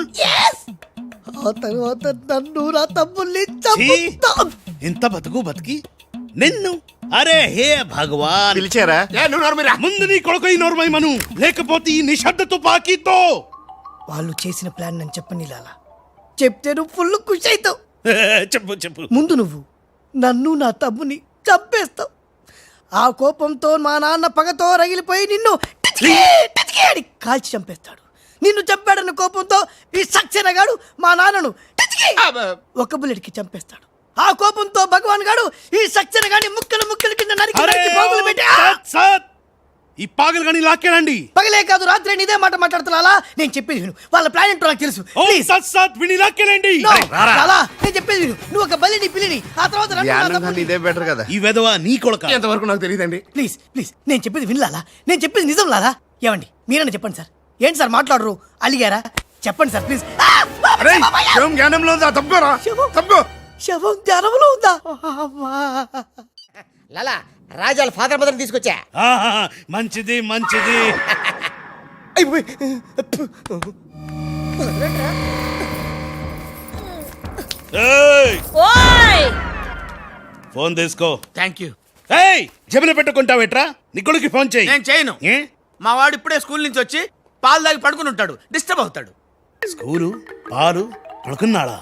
ఆ తర్వాత నన్ను నా తమ్ముల్ని చంపుతావు. ఇంత బతికి నిన్ను, అరే హే భగవాన్. పిలిచారా? ముందు నీ కొడుకు ఈ నోర్మైమను, లేకపోతే ఈ నిశ్శబ్ద తుపాకీతో. వాళ్ళు చేసిన ప్లాన్ నన్ను చెప్పని లాలా, చెప్తే నువ్వు ఫుల్ ఖుషి అవుతావు. చెప్పు చెప్పు. ముందు నువ్వు నన్ను నా తమ్ముని చంపేస్తావు. ఆ కోపంతో మా నాన్న పగతో రగిలిపోయి నిన్ను టిచ్కి టిచ్కి అని కాల్చి చంపేస్తాడు. నిన్ను చంపాడన్న కోపంతో ఈ సక్సేనా గాడు మా నాన్నను టిచ్కి ఒక బుల్లెట్కి చంపేస్తాడు. ఆ కోపంతో భగవాన్ గాడు ఈ సక్సేనా గాని ముక్కలు ముక్కలు కింద నరికి పోగులు పెట్టి ఈ పాగలు గాని లాక్కేనండి. పగలే కాదు రాత్రి ఇదే మాట మాట్లాడుతున్నా. నేను చెప్పేది విను, వాళ్ళ ప్లాన్ ఏంటో నాకు తెలుసు. నేను చెప్పేది విను. నువ్వు ఒక బలిని పిల్లిని, ఆ తర్వాత ఇదే బెటర్ కదా. ఈ వెధవ నీ కొడుక. ఎంతవరకు నాకు తెలియదండి. ప్లీజ్ ప్లీజ్, నేను చెప్పేది వినలాలా, నేను చెప్పేది నిజం లాలా. ఏమండి మీరన్నా చెప్పండి సార్. ఏంటి సార్ మాట్లాడరు? అలిగారా? చెప్పండి సార్ ప్లీజ్. జ్ఞానంలో ఉందా? తప్పుకోరా, తప్పుకో. శవం జ్ఞానంలో ఉందా? లాలా, రాజాల ఫాదర్ మదర్ తీసుకొచ్చా. మంచిది మంచిది. ఓయ్ ఫోన్ తీసుకో. Thank you. జమిన పెట్టుకుంటావేట్రా? నీ కొడుకు ఫోన్ చేయి. నేను చేయను. మా వాడు ఇప్పుడే స్కూల్ నుంచి వచ్చి పాలు తాగి పడుకుని ఉంటాడు, డిస్టర్బ్ అవుతాడు. స్కూలు పాలు పడుకున్నాడా?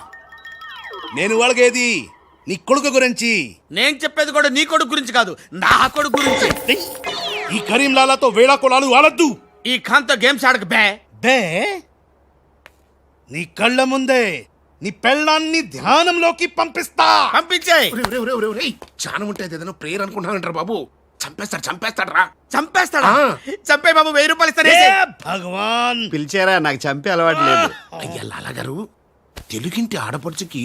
నేను వాళ్ళకేది నీ కొడుకు గురించి. నేను చెప్పేది కూడా నీ కొడుకు గురించి కాదు, నా కొడుకు గురించి. ఈ కరీంలాలాతో వేళా కొలాలు ఆడద్దు. ఈ ఖాన్తో గేమ్స్ ఆడక బే. బే నీ కళ్ళ ముందే నీ పెళ్ళాన్ని ధ్యానంలోకి పంపిస్తా. పంపించేయ్. జ్ఞానం ఉంటే ఏదైనా ప్రేయర్ అనుకుంటానంటారు బాబు. చంపేస్తాడు రా. చంపేస్తాడా? చంపే బాబు, 1000 రూపాయలు ఇస్తానే. భగవాన్ పిలిచారా? నాకు చంపే అలవాటు లేదు. అయ్యా లాలా గారు, తెలుగింటి ఆడపడుచుకి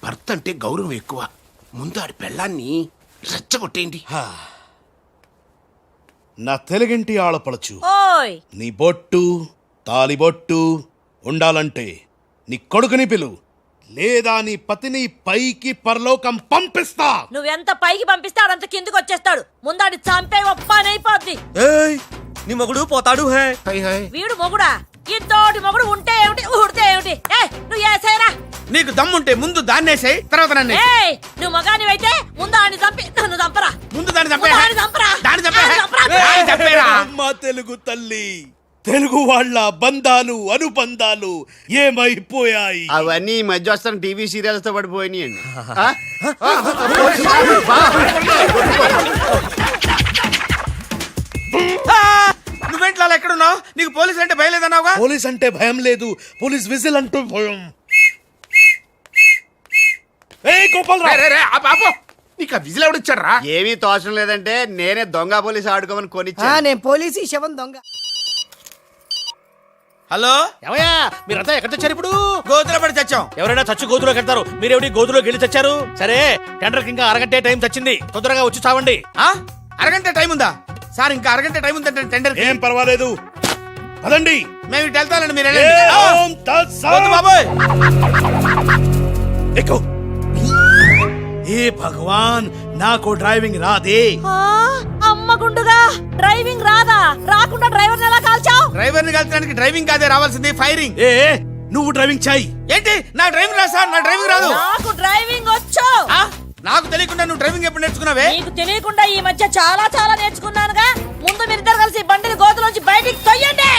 భర్త అంటే గౌరవం ఎక్కువ. ముందు ఆడి పెళ్ళాన్ని రెచ్చగొట్టేయండి. నా తెలుగింటి ఆడపడచ్చు. ఓయ్ నీ బొట్టు తాలిబొట్టు ఉండాలంటే నీ కొడుకుని పిలు, లేదా నీ పతిని పైకి పరలోకం పంపిస్తా. నువ్వెంత పైకి పంపిస్తాడు అంత కిందకి వచ్చేస్తాడు. ముందాడి చంపే ఒప్పనైపోద్ది. నీ మొగుడు పోతాడు. వీడు మొగుడా? ఇంతోటి మొగుడు ఉంటే ఏమిటి, ఊడితే ఏమిటి? నువ్వు ఏసేరా. నీకు దమ్ముంటే ముందు దాన్నేసేయ్, తర్వాత నన్ను. నువ్వు మగానివైతే ముందు ఆడిని చంపి నన్ను చంపరా. ముందు దాన్ని చంపే. దాన్ని చంపరా. దాన్ని చంపే. దాన్ని చంపరా. దాన్ని చంపేరా. అమ్మా తెలుగు తల్లి, తెలుగు వాళ్ళ బంధాలు అనుబంధాలు ఏమైపోయాయి? అవన్నీ ఈ మధ్య వస్తున్న టీవీ సీరియల్స్ తో పడిపోయినాయండి. నువ్వేంట్లో ఎక్కడున్నావు? నీకు పోలీస్ అంటే భయం లేదన్నావుగా? పోలీస్ అంటే భయం లేదు, పోలీస్ విజిల్ అంటూ భయం. నీకు విజిల్ ఎవడిచ్చాడు రా? ఏమీ తోచడం లేదంటే నేనే దొంగ పోలీస్ ఆడుకోమని కొనిచ్చా. నేను పోలీసు, శవం దొంగ. హలో ఏమయ్యా మీరంతా ఎక్కడ తెచ్చారు ఇప్పుడు? గోతులో పడి చచ్చాం. ఎవరైనా చచ్చి గోతులోకి వెళ్తారు, మీరేమిటి గోతులోకి వెళ్ళి తెచ్చారు? సరే టెండర్ ఇంకా అరగంటే టైం వచ్చింది, తొందరగా వచ్చి చావండి. ఆ? అరగంట టైం ఉందా సార్? ఇంకా అరగంట టైం ఉందంటే టెండర్ ఏం పర్వాలేదు పదండి. మేము ఇటు వెళ్తానండి, మీరు ఏ వెళ్ళండి. ఓం తత్సత్. వద్దు బాబోయ్. ఎక్కు. ఏ భగవాన్ నాకు డ్రైవింగ్ రాదే. ఆ, అమ్మ గుండుగా డ్రైవింగ్ రాదా? రాకుండా డ్రైవర్ని ఎలా కాల్చావు? డ్రైవర్ ని కలిసడానికి డ్రైవింగ్ కాదే రావాల్సింది, ఫైరింగ్. ఏ నువ్వు డ్రైవింగ్ చాయి. ఏంటి నా డ్రైవింగ్ రాదు సార్, నా డ్రైవింగ్ రాదు. నాకు డ్రైవింగ్ వచ్చు. ఆ? నాకు తెలియకుండా నువ్వు డ్రైవింగ్ ఎప్పుడు నేర్చుకున్నావే? నీకు తెలియకుండా ఈ మధ్య చాలా చాలా నేర్చుకున్నానుగా. ముందు మీరిద్దరు కలిసి బండిని గోతులోంచి బయటికి తొయ్యండి.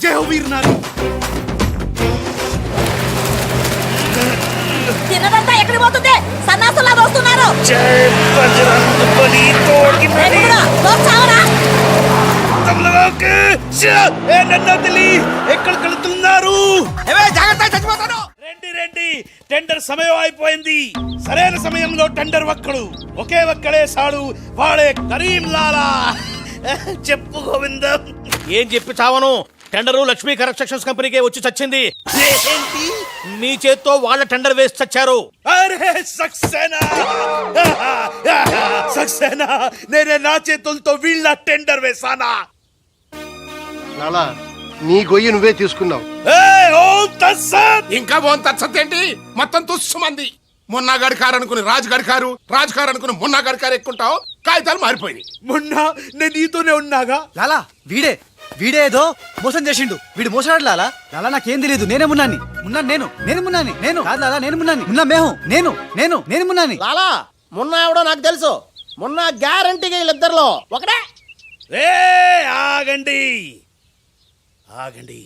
జై హో వీర్ నారి. తిన్నదంతా ఎక్కడికి పోతుంది? సన్నాసులా దోస్తున్నారు. ఎక్కడ కలుతున్నారు? ఏవే, జాగ్రత్త, చచ్చిపోతాను. రండి రండి, టెండర్ సమయం అయిపోయింది. సరైన సమయంలో టెండర్ ఒక్కడు, ఒకే ఒక్కడే సాడు, వాడే కరీం లాలా. చెప్పు గోవిందం. ఏం చెప్పి చావను? టెండరు లక్ష్మీ కన్స్ట్రక్షన్స్ కంపెనీకే వచ్చి చచ్చింది. ఏంటి? మీ చేత్తో వాళ్ళ టెండర్ వేసి చచ్చారు. అరే సక్సేనా, సక్సేనా, నేనే నా చేతులతో వీళ్ళ టెండర్ వేసానా? లాలా నీ గొయ్యి నువ్వే తీసుకున్నావు. ఓం తత్సత్. ఇంకా బోన్ తచ్చతేంటి? మొత్తం తుస్సుమంది. మొన్నగాడి కారు అనుకుని రాజుగాడి కారు, రాజుగారు అనుకుని మొన్నగాడి కారు ఎక్కుంటావు, కాగితాలు మారిపోయినాయి. మొన్న నేను నీతోనే ఉన్నాగా. లాలా వీడే ఏదో మోసం చేసిండు. వీడు మోసగాడు లాలా. లాలా నాకేం తెలియదు, నేనే మున్నాని. నేను మున్నాని. కాదు లాలా, నేను మున్నాని. మున్నా మేహు. నేను మున్నాని. లాలా మొన్న ఎవడో నాకు తెలుసు. మొన్న గ్యారంటీగా వీళ్ళిద్దరిలో ఒకడే. ఏ ఆగండి ఆగండి.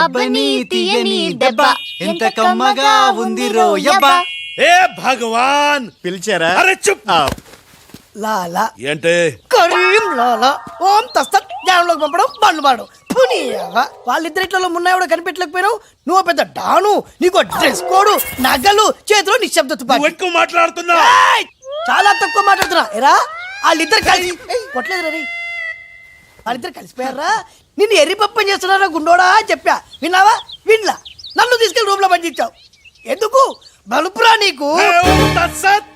అబ్బని తీయని దెబ్బ ఎంత కమ్మగా ఉంది రోయబ్బా. ఏ భగవాన్ పిలిచారా? అరే చుప్. లాలా ఏంటే కరీం లాలా ఓం తస్తత్ జ్ఞానంలోకి పంపడం బండ్లు పాడు. వాళ్ళిద్దరిట్లో మున్నాయో కనిపెట్టలేకపోయినావు. నువ్వు పెద్ద డాను, నీకు డ్రెస్ కోడు, నగలు, చేతిలో నిశ్శబ్ద నువ్వు తుపాకీ. ఎక్కువ మాట్లాడుతున్నా. ఏయ్! చాలా తక్కువ మాట్లాడుతున్నా. ఎరా వాళ్ళిద్దరు కలిసి కొట్టలేదు రీ. వాళ్ళిద్దరు కలిసిపోయారా? నిన్ను ఎర్రి పప్పని చేస్తున్నారా గుండోడా అని చెప్పా. విన్నావా? వినలా. నన్ను తీసుకెళ్లి రూమ్ లో పండించావు. ఎందుకు? బలుపురా నీకు. ఏ ఓం తత్సత్.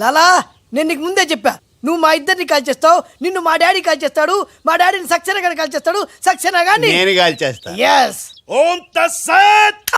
లాలా నేను నీకు ముందే చెప్పా, నువ్వు మా ఇద్దరిని కాల్ చేస్తావు, నిన్ను మా డాడీ కాల్ చేస్తాడు, మా డాడీని సక్సేనా గారిని కాల్ చేస్తాడు, సక్సేనా గారిని నేను కాల్ చేస్తా. yes ఓం తత్సత్.